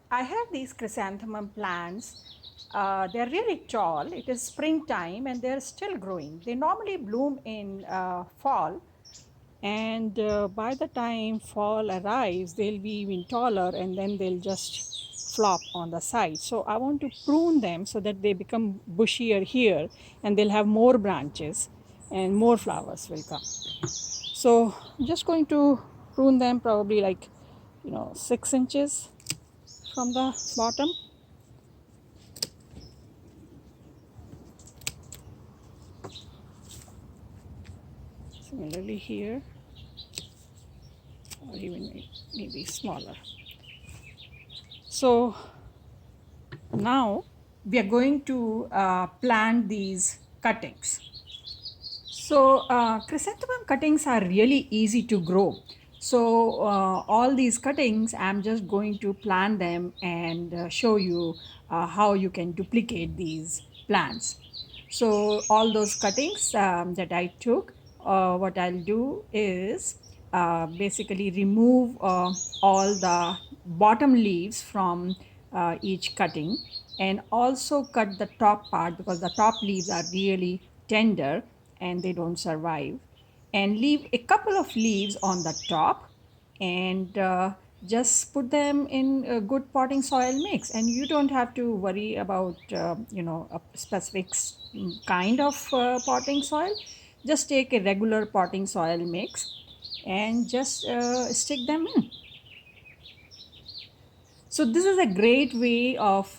I have these chrysanthemum plants. They're really tall. It is springtime and they're still growing. They normally bloom in fall, and by the time fall arrives, they'll be even taller and then they'll just flop on the side. So I want to prune them so that they become bushier here and they'll have more branches and more flowers will come. So I'm just going to prune them probably like 6 inches from the bottom. Similarly here, or even maybe smaller. So now we are going to plant these cuttings. So chrysanthemum cuttings are really easy to grow. So all these cuttings, I'm just going to plant them and show you how you can duplicate these plants. So all those cuttings that I took, what I'll do is basically remove all the bottom leaves from each cutting, and also cut the top part because the top leaves are really tender and they don't survive, and leave a couple of leaves on the top, and just put them in a good potting soil mix, and you don't have to worry about a specific kind of potting soil. Just take a regular potting soil mix and just stick them in. So this is a great way of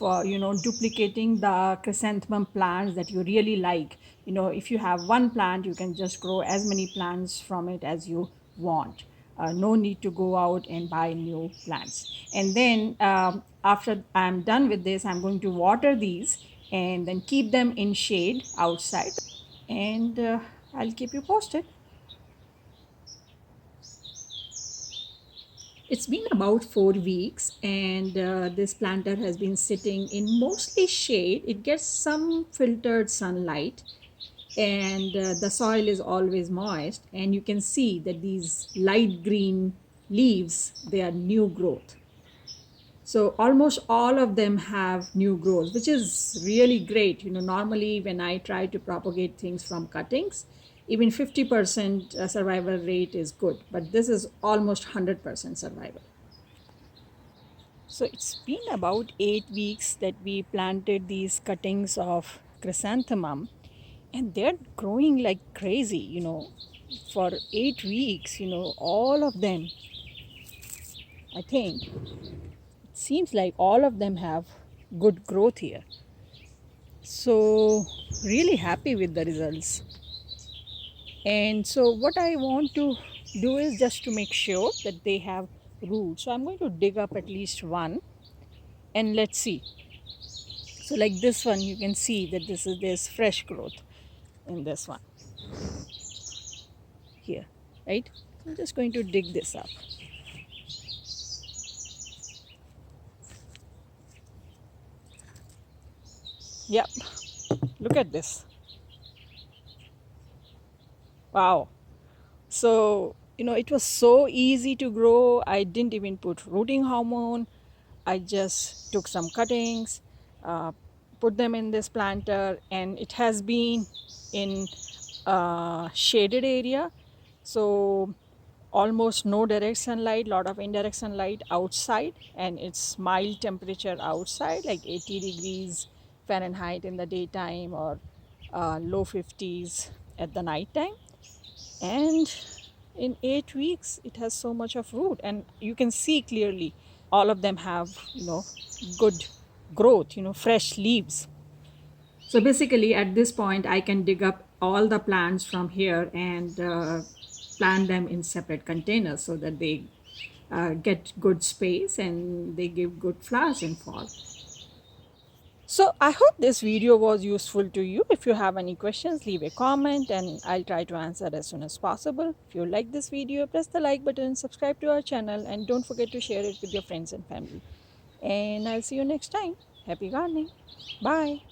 duplicating the chrysanthemum plants that you really like. If you have one plant, you can just grow as many plants from it as you want. No need to go out and buy new plants. And then after I'm done with this, I'm going to water these and then keep them in shade outside. And I'll keep you posted. It's been about 4 weeks, and this planter has been sitting in mostly shade. It gets some filtered sunlight, and the soil is always moist. And you can see that these light green leaves, they are new growth. So almost all of them have new growth, which is really great. Normally when I try to propagate things from cuttings, even 50% survival rate is good, but this is almost 100% survival. So it's been about 8 weeks that we planted these cuttings of chrysanthemum, and they're growing like crazy, for 8 weeks, all of them, I think, it seems like all of them have good growth here. So, really happy with the results. And so, what I want to do is just to make sure that they have roots. So, I'm going to dig up at least one and let's see. So like this one, you can see that there's fresh growth in this one here, right? I'm just going to dig this up. Yep, look at this. Wow. So it was so easy to grow. I didn't even put rooting hormone. I just took some cuttings, uh, put them in this planter, and it has been in a shaded area. So almost no direct sunlight, lot of indirect sunlight outside, and it's mild temperature outside, like 80 degrees Fahrenheit in the daytime, or low 50s at the night time. And in 8 weeks it has so much of root, and you can see clearly all of them have good growth, fresh leaves. So basically at this point I can dig up all the plants from here and plant them in separate containers so that they get good space and they give good flowers in fall. So I hope this video was useful to you. If you have any questions, leave a comment and I'll try to answer as soon as possible. If you like this video, press the like button, subscribe to our channel, and don't forget to share it with your friends and family. And I'll see you next time. Happy gardening. Bye.